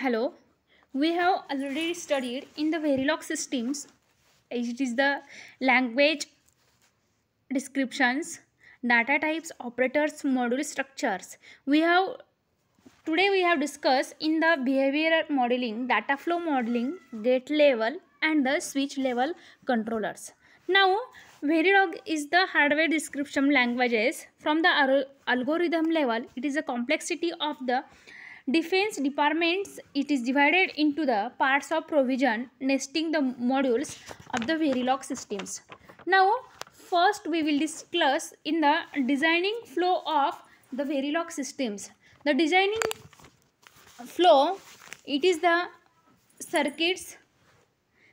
Hello, we have already studied in the Verilog systems. It is the language descriptions, data types, operators, module structures. We have discussed in the behavior modeling, data flow modeling, gate level, and the switch level controllers. Now, Verilog is the hardware description languages from the algorithm level. It is a complexity of the defense departments. It is divided into the parts of provision, nesting the modules of the Verilog systems. Now, first we will discuss in the designing flow of the Verilog systems. The designing flow, it is the circuits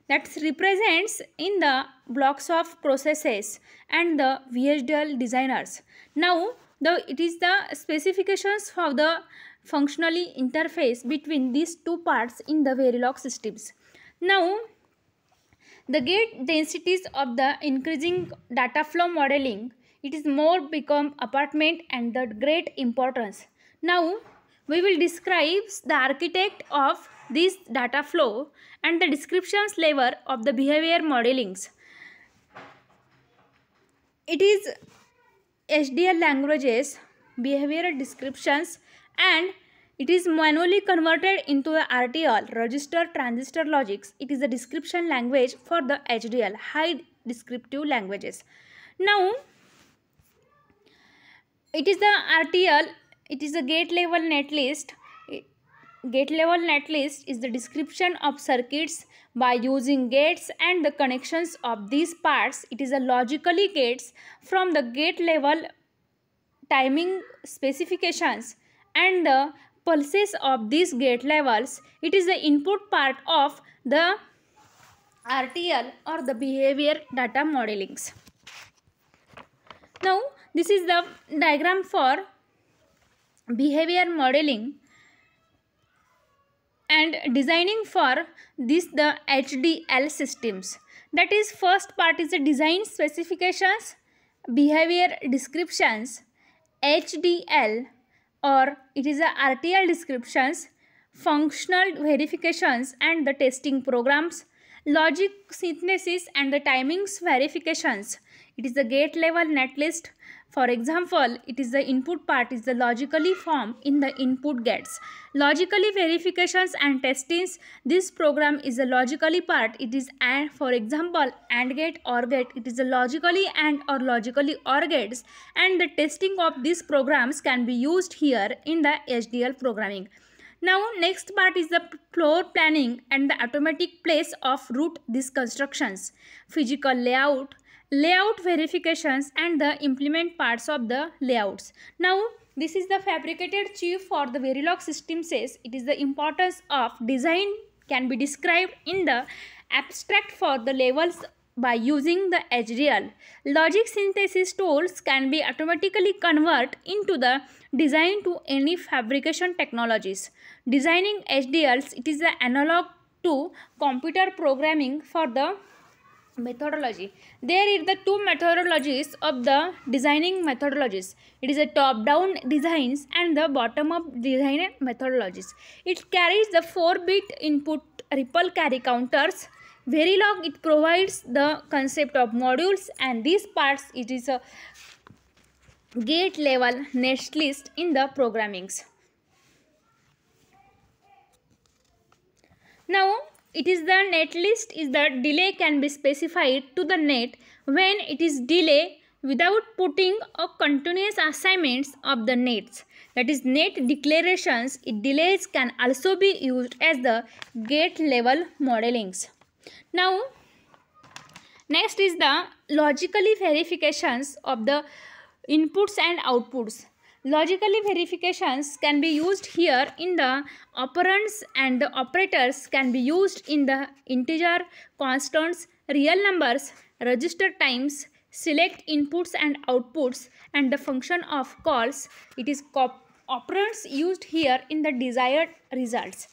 that represents in the blocks of processes and the VHDL designers. Now, it is the specifications for the functionally interface between these two parts in the Verilog systems. Now, the gate densities of the increasing data flow modeling, it is more become apartment and the great importance. Now, we will describe the architect of this data flow and the descriptions level of the behavior modelings. It is HDL languages, behavioral descriptions, and it is manually converted into the RTL, register transistor logics. It is a description language for the HDL, high descriptive languages. Now, it is the RTL, it is a gate level netlist. Gate level netlist is the description of circuits by using gates and the connections of these parts. It is a logically gates from the gate level timing specifications and the pulses of these gate levels. It is the input part of the RTL or the behavior data modelings. Now, this is the diagram for behavior modeling and designing for this the HDL systems. That is, first part is the design specifications, behavior descriptions, HDL, or it is a RTL descriptions, functional verifications and the testing programs, logic synthesis and the timings verifications. It is the gate level netlist. For example, it is the input part is the logically formed in the input gates. Logically verifications and testings, this program is a logically part. It is and for example AND gate OR gate. It is a logically AND or logically OR gates, and the testing of these programs can be used here in the HDL programming. Now, next part is the floor planning and the automatic place of route these constructions, physical layout, layout verifications and the implement parts of the layouts. Now, this is the fabricated chip for the Verilog system says it is the importance of design can be described in the abstract for the levels by using the HDL. Logic synthesis tools can be automatically convert into the design to any fabrication technologies. Designing HDLs, it is the analog to computer programming for the methodology. There is the two methodologies of the designing methodologies. It is a top-down designs and the bottom-up design methodologies. It carries the 4-bit input ripple carry counters. Verilog, it provides the concept of modules, and these parts it is a gate level netlist in the programmings. Now, it is the netlist is the delay can be specified to the net when it is delay without putting a continuous assignments of the nets. That is net declarations. It delays can also be used as the gate level modelings. Now, next is the logically verifications of the inputs and outputs. Logically verifications can be used here in the operands, and the operators can be used in the integer, constants, real numbers, register times, select inputs and outputs, and the function of calls. It is operands used here in the desired results.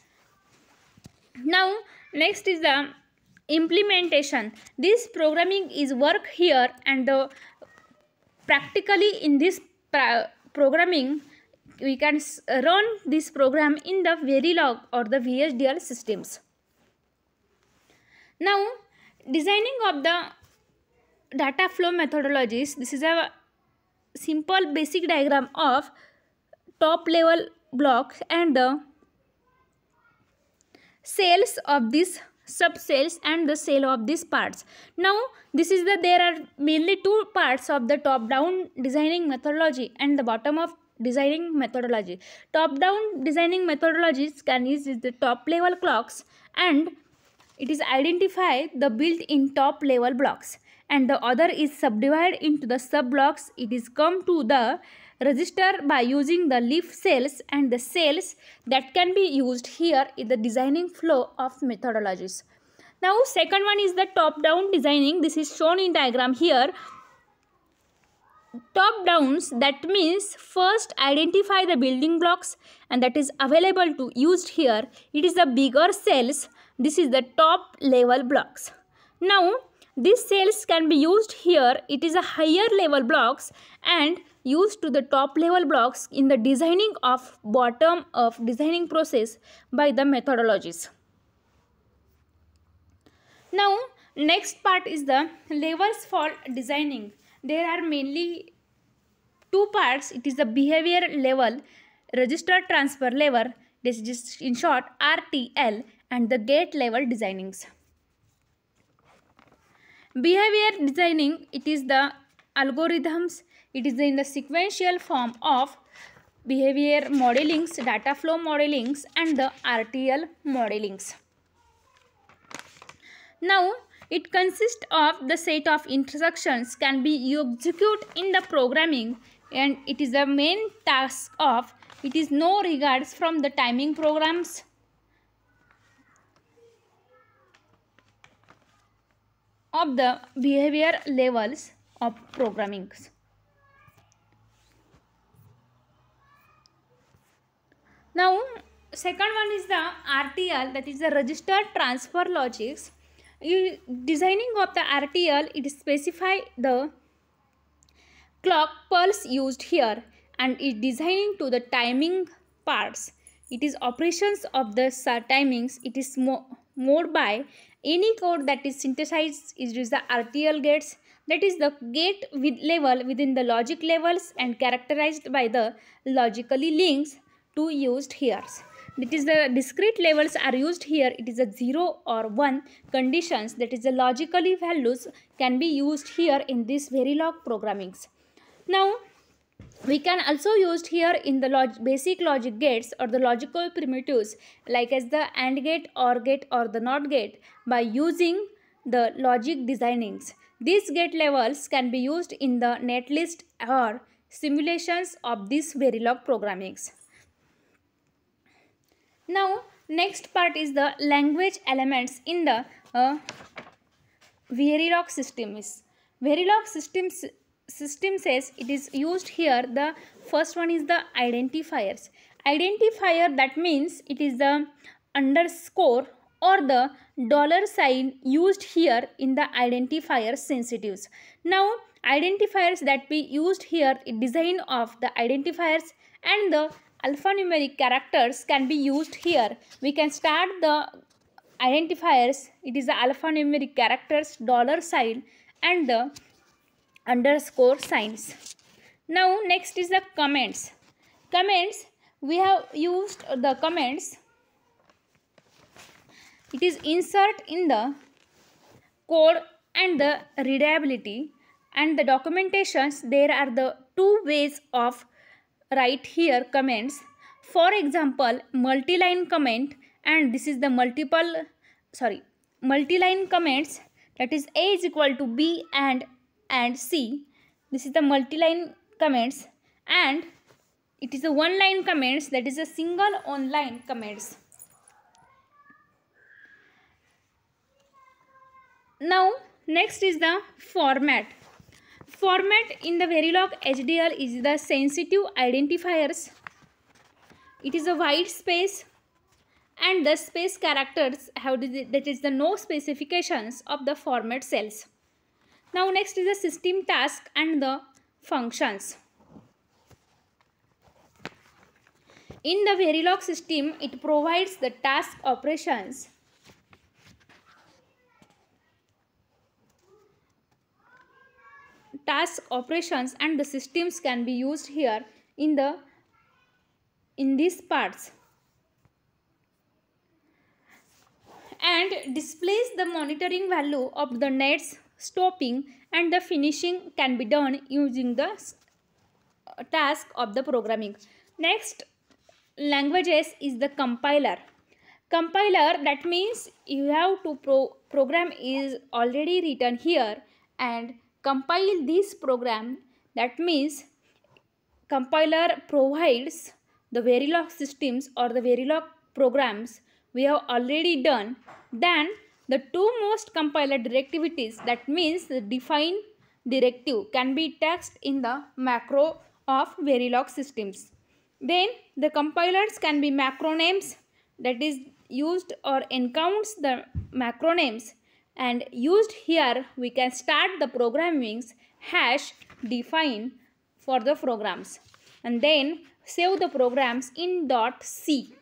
Now, next is the implementation. This programming is work here, and practically in this programming we can run this program in the Verilog or the VHDL systems. Now, designing of the data flow methodologies. This is a simple basic diagram of top level blocks and the cells of these subcells and the cell of these parts. Now this is there are mainly two parts of the top down designing methodology and the bottom of designing methodology. Top down designing methodologies can use the top level clocks, and it is identify the built in top level blocks, and the other is subdivided into the sub blocks. It is come to the register by using the leaf cells and the cells that can be used here in the designing flow of methodologies. Now second one is the top down designing. This is shown in diagram here. Top downs, that means first identify the building blocks and that is available to used here. It is the bigger cells. This is the top level blocks. Now these cells can be used here. It is a higher level blocks and used to the top level blocks in the designing of bottom of designing process by the methodologies. Now next part is the levels for designing. There are mainly two parts. It is the behavior level, register transfer level, this is just in short RTL, and the gate level designings. Behavior designing, it is the algorithms. It is in the sequential form of behavior modelings, data flow modelings, and the RTL modelings. Now it consists of the set of instructions can be executed in the programming, and it is the main task of it is no regards from the timing programs of the behavior levels of programming. Now second one is the RTL, that is the register transfer logics. Designing of the RTL, it specify the clock pulse used here and is designing to the timing parts. It is operations of the timings. It is mode by any code that is synthesized is the RTL gates, that is the gate with level within the logic levels and characterized by the logically links to used here. It is the discrete levels are used here. It is a 0 or 1 conditions, that is the logically values can be used here in this Verilog programmings. Now we can also use here in the basic logic gates or the logical primitives like as the AND gate, OR gate, or the NOT gate by using the logic designings. These gate levels can be used in the netlist or simulations of this Verilog programmings. Now next part is the language elements in the Verilog systems. Verilog system says it is used here. The first one is the identifiers. Identifier, that means it is the underscore or the dollar sign used here in the identifier sensitives. Now identifiers that we used here in design of the identifiers and the alphanumeric characters can be used here. We can start the identifiers. It is the alphanumeric characters, dollar sign, and the underscore signs. Now next is the comments. Comments, we have used the comments. It is insert in the code and the readability and the documentations. There are the two ways of write here comments. For example, multi-line comment, and this is the multi-line comments, that is A is equal to B and C. This is the multi-line comments, and it is a one-line comments, that is a single online comments. Now next is the format. Format in the Verilog HDL is the sensitive identifiers. It is a white space and the space characters have that is the no specifications of the format cells. Now next is the system task and the functions. In the Verilog system, it provides the task operations and the systems can be used here in these parts, and displays the monitoring value of the nets. Stopping and the finishing can be done using the task of the programming. Next languages is the compiler. Compiler, that means you have to program is already written here and compile this program. That means compiler provides the Verilog systems or the Verilog programs we have already done. Then the two most compiler directivities, that means the define directive, can be text in the macro of Verilog systems. Then the compilers can be macro names, that is used or encounters the macro names, and used here we can start the programmings hash define for the programs and then save the programs in .c.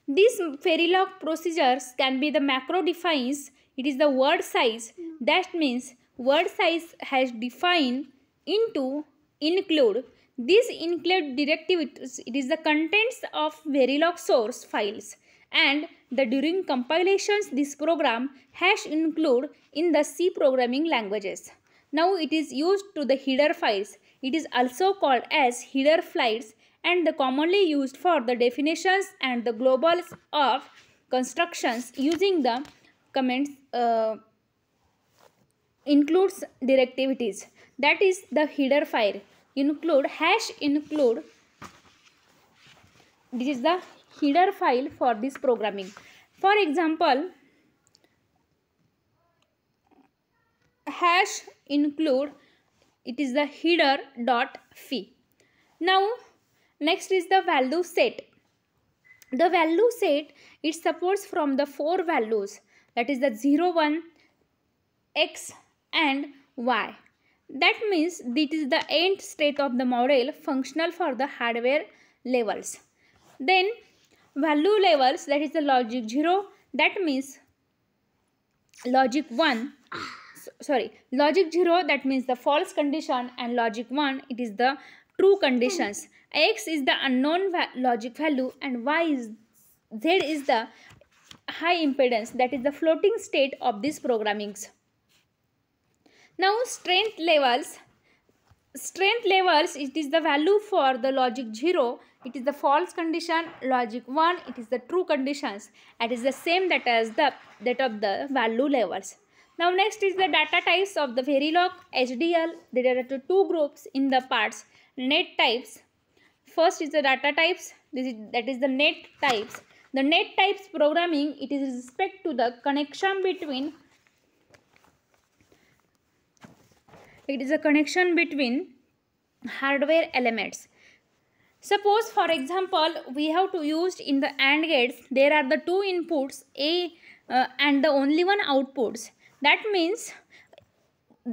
These Verilog procedures can be the macro defines. It is the word size, that means word size has defined into include. This include directive, it is the contents of Verilog source files, and the during compilations this program hash include in the C programming languages. Now it is used to the header files. It is also called as header files and the commonly used for the definitions and the globals of constructions using the comments includes directivities. That is the header file. Include hash include. This is the header file for this programming. For example, hash include, it is the header.phi. Now next is the value set. The value set, it supports from the 4 values, that is the 0, 1, x and y. That means this is the end state of the model functional for the hardware levels. Then value levels, that is the logic 0, that means logic 1, logic 0, that means the false condition, and logic 1, it is the true conditions. X is the unknown logic value and Z is the high impedance, that is the floating state of these programmings. Now strength levels, it is the value for the logic 0, it is the false condition, logic 1, it is the true conditions, and is the same that of the value levels. Now next is the data types of the Verilog HDL. There are two groups in the parts. Net types. First is the data types, that is the net types. The net types programming, it is respect to the connection between, it is a connection between hardware elements. Suppose for example we have to use in the AND gates, there are the two inputs A and the only one outputs. That means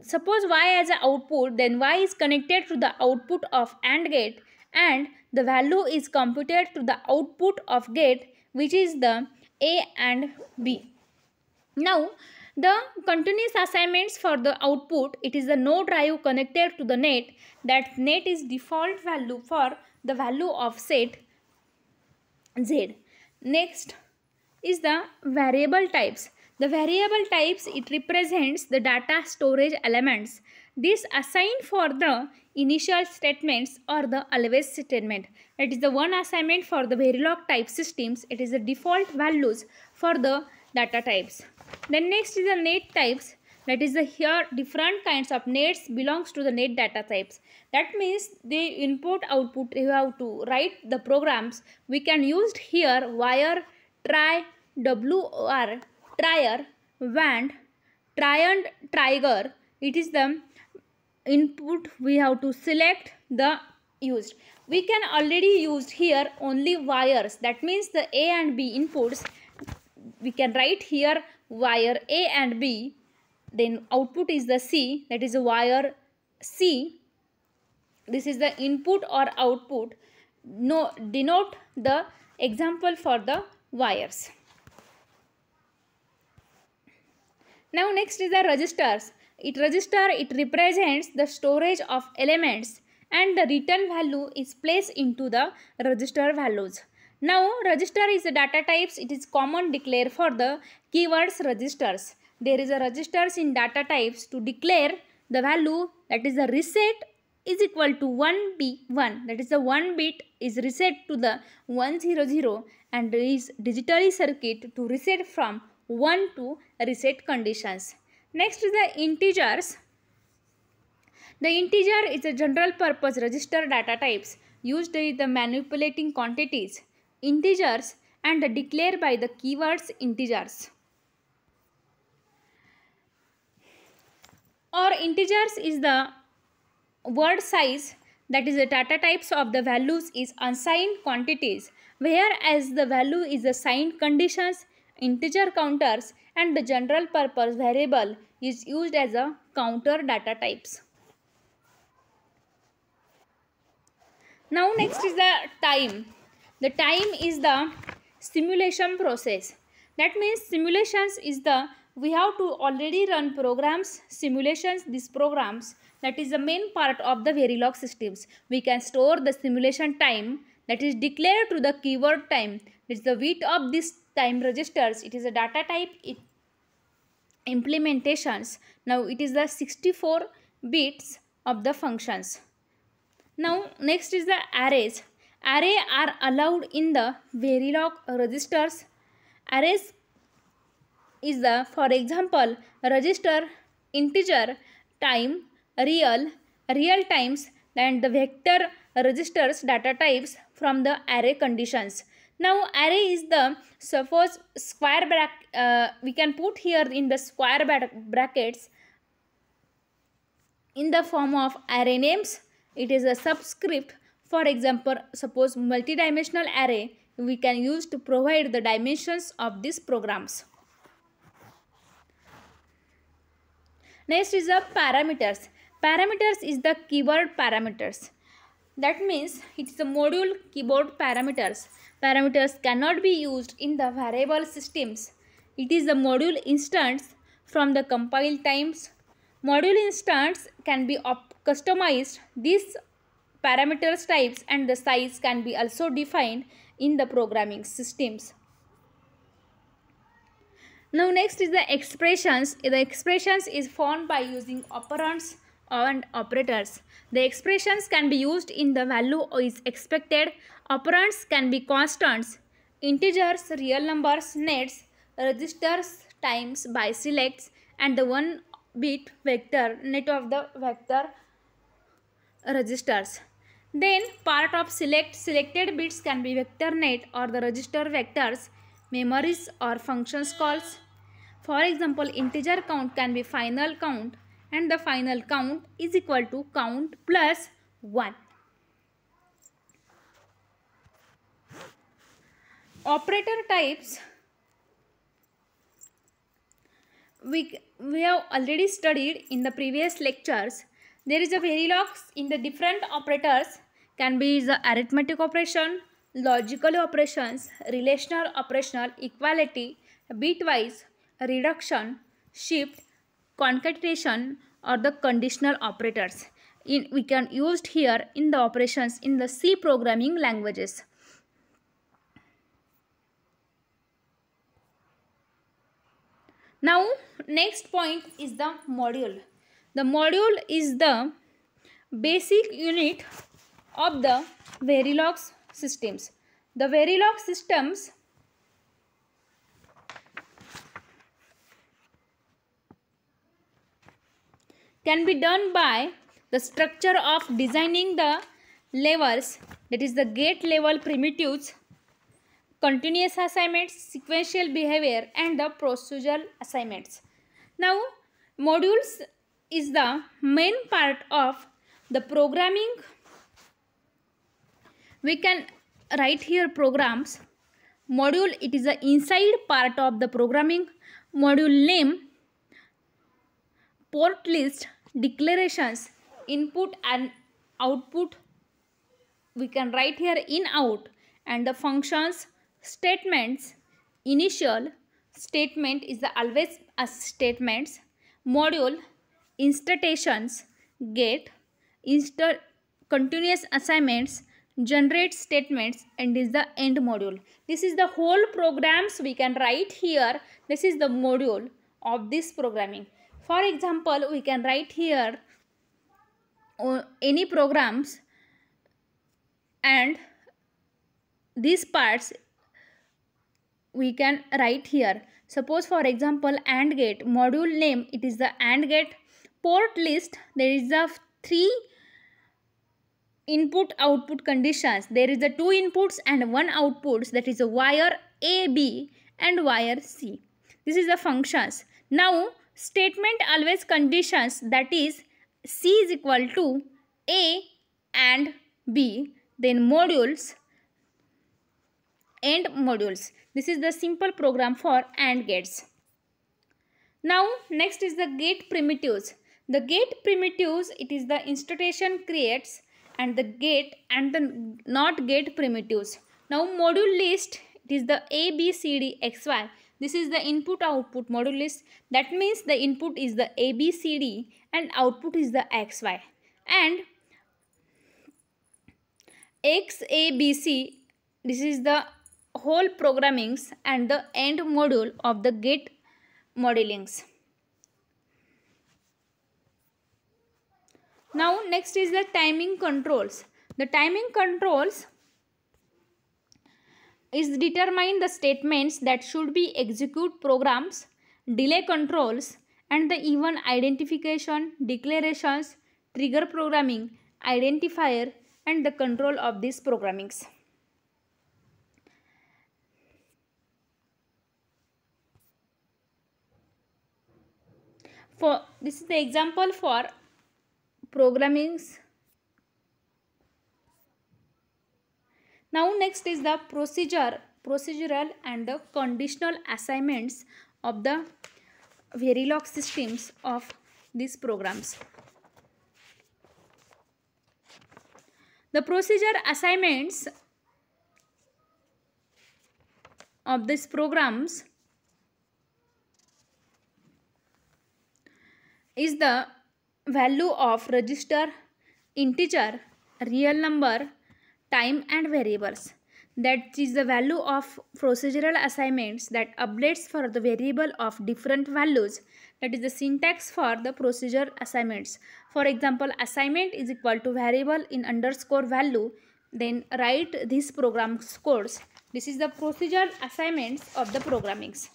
suppose Y as an output, then Y is connected to the output of AND gate and the value is computed to the output of gate, which is the A and B. Now the continuous assignments for the output, it is the no drive connected to the net. That net is default value for the value of set Z. Next is the variable types. The variable types, it represents the data storage elements. This assigned for the initial statements or the always statement. It is the one assignment for the Verilog type systems. It is the default values for the data types. Then next is the net types. That is the here different kinds of nets belongs to the net data types. That means the input output you have to write the programs. We can use here wire, try, WR, trier, wand, triand, trigger. It is the input we have to select the used. We can already use here only wires. That means the A and B inputs. We can write here wire A and B. Then output is the C, that is a wire C. This is the input or output. denote the example for the wires. Now next is the registers. It represents the storage of elements and the return value is placed into the register values. Now register is the data types. It is common declare for the keywords registers. There is a registers in data types to declare the value, that is the reset is equal to 1B1, that is the 1 bit is reset to the 100 and is digitally circuit to reset from 1 to reset conditions. Next is the integers. The integer is a general purpose register data types used in the manipulating quantities, integers, and declared by the keywords integers. Or integers is the word size, that is the data types of the values is unsigned quantities, whereas the value is the signed conditions, integer counters, and the general purpose variable is used as a counter data types. Now next is the time. The time is the simulation process. That means simulations is the, we have to already run programs, simulations, these programs, that is the main part of the Verilog systems. We can store the simulation time, that is declared to the keyword time. It is the width of this time registers. It is a data type implementations. Now it is the 64 bits of the functions. Now next is the arrays. Array are allowed in the Verilog registers. Arrays is the, for example, register, integer, time, real times, and the vector registers data types from the array conditions. Now array is the, suppose square bracket, we can put here in the square brackets in the form of array names. It is a subscript. For example, suppose multidimensional array we can use to provide the dimensions of these programs. Next is the parameters. Parameters is the keyword parameters. That means it is the module keyboard parameters. Parameters cannot be used in the variable systems. It is the module instance from the compile times. Module instance can be customized. These parameters types and the size can be also defined in the programming systems. Now next is the expressions. The expressions is formed by using operands and operators. The expressions can be used in the value is expected. Operands can be constants, integers, real numbers, nets, registers, times, by selects, and the 1 bit vector net of the vector registers. Then part of selected bits can be vector net or the register vectors, memories or functions calls. For example, integer count can be final count and the final count is equal to count plus 1. Operator types we have already studied in the previous lectures. There is a Verilogs in the different operators can be the arithmetic operation, logical operations, relational operational, equality, bitwise, reduction, shift, concatenation, or the conditional operators. We can use here in the operations in the C programming languages. Now next point is the module. The module is the basic unit of the Verilog systems. The Verilog systems can be done by the structure of designing the levels, that is the gate level primitives, continuous assignments, sequential behavior, and the procedural assignments. Now modules is the main part of the programming. We can write here programs. Module, it is the inside part of the programming. Module name, port list, declarations, input and output, we can write here in out, and the functions statements. Initial statement is the always a statements, module, instatations, get, continuous assignments, generate statements, and is the end module. This is the whole programs we can write here. This is the module of this programming. For example, we can write here any programs, and these parts we can write here. Suppose for example, AND gate module name, it is the AND gate. Port list, there is the 3 input output conditions. There is the 2 inputs and 1 outputs, that is a wire A, B and wire C. This is the functions. Now statement always conditions, that is C is equal to A and B, then modules, AND modules. This is the simple program for AND gates. Now next is the gate primitives. The gate primitives, it is the installation creates and the gate and the not gate primitives. Now module list, it is the A, B, C, D, X, Y. This is the input output module list. That means the input is the A, B, C, D and output is the X, Y. And X, A, B, C, this is the whole programmings and the end module of the gate modelings. Now next is the timing controls. The timing controls is determine the statements that should be execute programs, delay controls, and the event identification, declarations, trigger programming, identifier, and the control of these programmings. For this is the example for programmings. Now next is the procedural and the conditional assignments of the Verilog systems of these programs. The procedure assignments of these programs is the value of register, integer, real number, time and variables. That is the value of procedural assignments that updates for the variable of different values. That is the syntax for the procedure assignments. For example, assignment is equal to variable in underscore value. Then write this program codes. This is the procedure assignments of the programmings.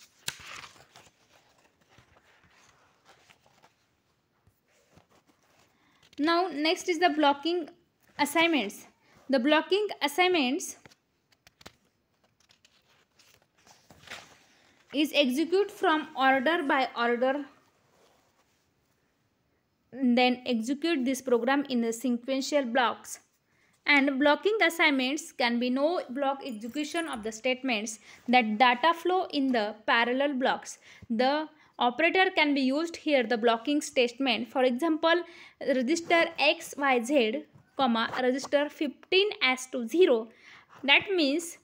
Now next is the blocking assignments. The blocking assignments is execute from order by order, then execute this program in the sequential blocks. And blocking assignments can be no block execution of the statements that data flow in the parallel blocks. The operator can be used here, the blocking statement. For example, register X, Y, Z, comma, register 15 as to 0. That means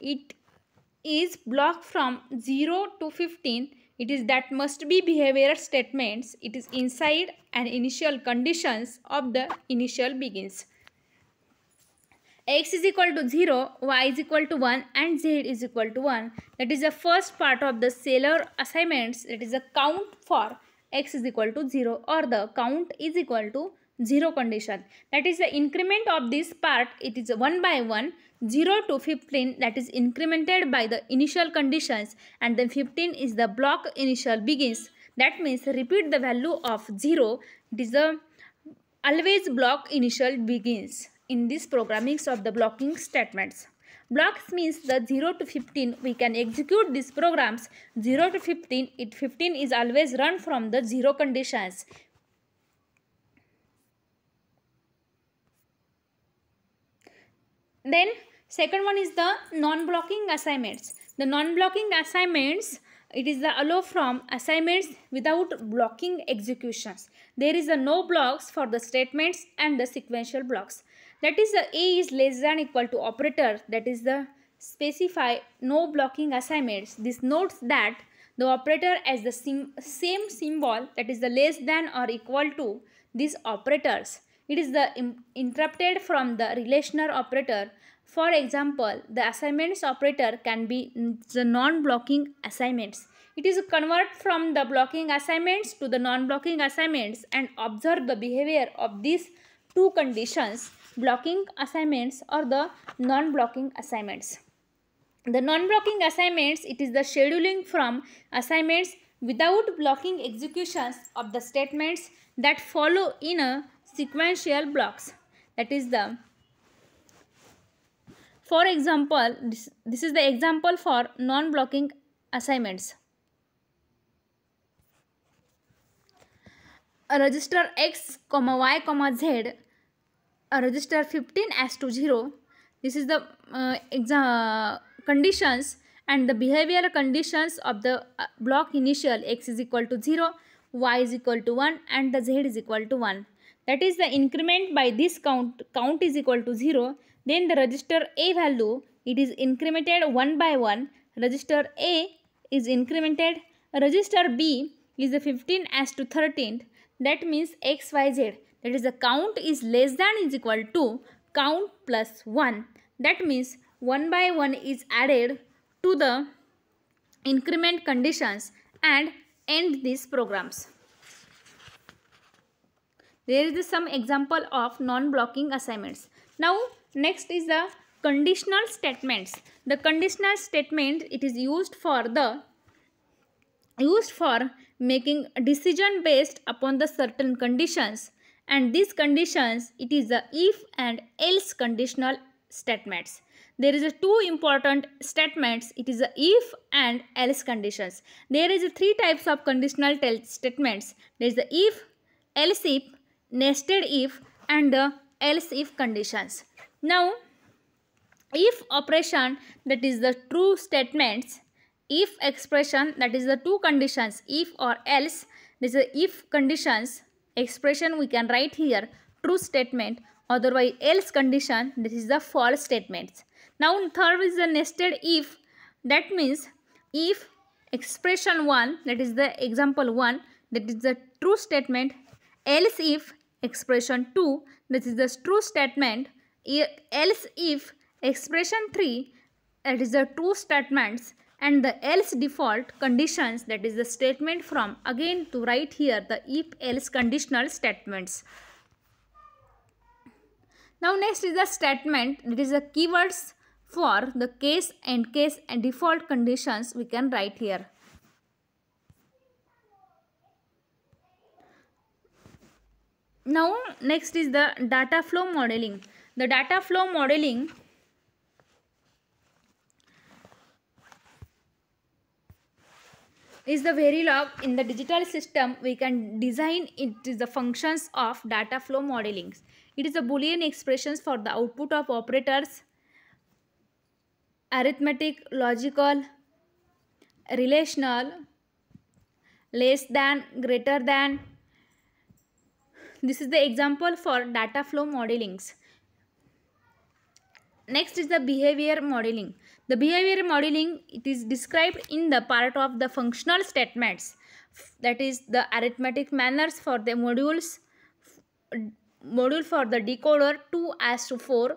it is blocked from 0 to 15. It is that must be behavior statements. It is inside and initial conditions of the initial begins. X is equal to 0, Y is equal to 1 and Z is equal to 1. That is the first part of the Sailor assignments. That is a count for X is equal to 0 or the count is equal to 0 condition. That is the increment of this part. It is 1 by 1, 0 to 15, that is incremented by the initial conditions, and then 15 is the block initial begins. That means repeat the value of 0. It is the always block initial begins in this programmings of the blocking statements. Blocks means the 0 to 15 we can execute these programs. 0 to 15, 15 is always run from the 0 conditions. Then second one is the non-blocking assignments. The non-blocking assignments, it is the allow from assignments without blocking executions. There is a no blocks for the statements and the sequential blocks. That is the A is less than equal to operator, that is the specify no blocking assignments. This notes that the operator as the same symbol, that is the less than or equal to these operators. It is the interrupted from the relational operator. For example, the assignments operator can be the non-blocking assignments. It is a convert from the blocking assignments to the non-blocking assignments and observe the behavior of these two conditions, blocking assignments or the non-blocking assignments. The non-blocking assignments, it is the scheduling from assignments without blocking executions of the statements that follow in a sequential blocks. That is the, for example, this is the example for non-blocking assignments. A register x, y, z, a register 15 as to 0. This is the conditions and the behavioral conditions of the block initial x is equal to 0, y is equal to 1 and the z is equal to 1. That is the increment by this count is equal to 0. Then the register A value, it is incremented 1 by 1. Register A is incremented. Register B is the 15 as to 13th. That means x, y, z. That is the count is less than is equal to count plus 1. That means 1 by 1 is added to the increment conditions and end these programs. There is some example of non-blocking assignments. Now next is the conditional statements. The conditional statement, it is used for making a decision based upon the certain conditions, and these conditions, it is the if and else conditional statements. There is a two important statements, it is the if and else conditions. There is a three types of conditional statements. There is the if, else if, nested if and the else if conditions. Now if operation, that is the true statements. If expression, that is the two conditions, if or else. This is the if conditions expression, we can write here true statement, otherwise else condition, this is the false statements. Now third is the nested if. That means if expression 1, that is the example 1, that is the true statement. Else if expression 2, this is the true statement. Else if expression 3, that is the true statements, and the else default conditions, that is the statement from, again to write here the if else conditional statements. Now next is the statement, that is the keywords for the case and default conditions, we can write here. Now next is the data flow modeling. The data flow modeling is the Verilog. In the digital system, we can design it is the functions of data flow modeling. It is a Boolean expressions for the output of operators, arithmetic, logical, relational, less than, greater than. This is the example for data flow modelings. Next is the behavior modeling. The behavior modeling, it is described in the part of the functional statements, that is the arithmetic manners for the module for the decoder 2 as to 4,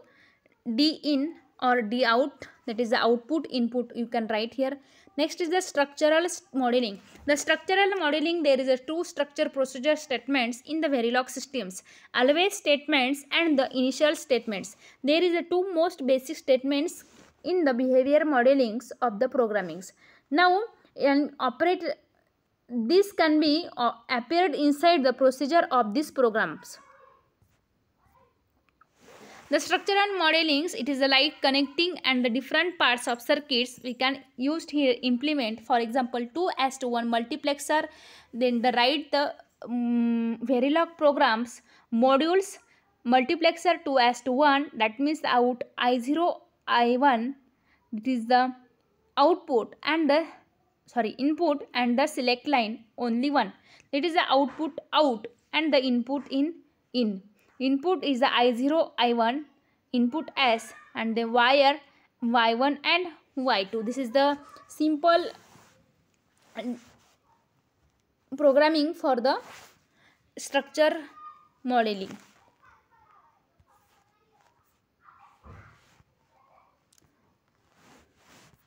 D in or D out, that is the output input, you can write here. Next is the structural modeling. The structural modeling, there is a two structure procedure statements in the Verilog systems, always statements and the initial statements. There is a two most basic statements in the behavior modelings of the programmings. Now this can be appeared inside the procedure of these programs. The structural modelings, it is like connecting and the different parts of circuits we can use here implement. For example, 2 as to 1 multiplexer, then the write the Verilog programs modules multiplexer 2 as to 1, that means the out I0 I1, it is the output and the input, and the select line only one, it is the output out and the input in. input is the I0, I1, input S, and the wire Y1 and Y2. This is the simple programming for the structure modeling.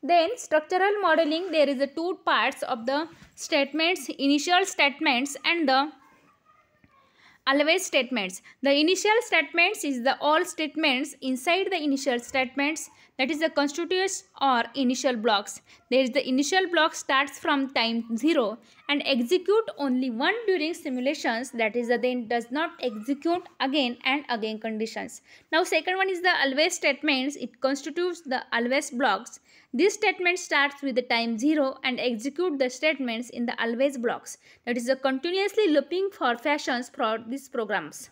Then structural modeling, there is a two parts of the statements, initial statements and the always statements. The initial statements is the all statements inside the initial statements, that is the constituents or initial blocks. There is the initial block starts from time 0 and execute only one during simulations, that is then does not execute again and again conditions. Now second one is the always statements. It constitutes the always blocks. This statement starts with the time 0 and execute the statements in the always blocks. That is the continuously looping for fashions for these programs.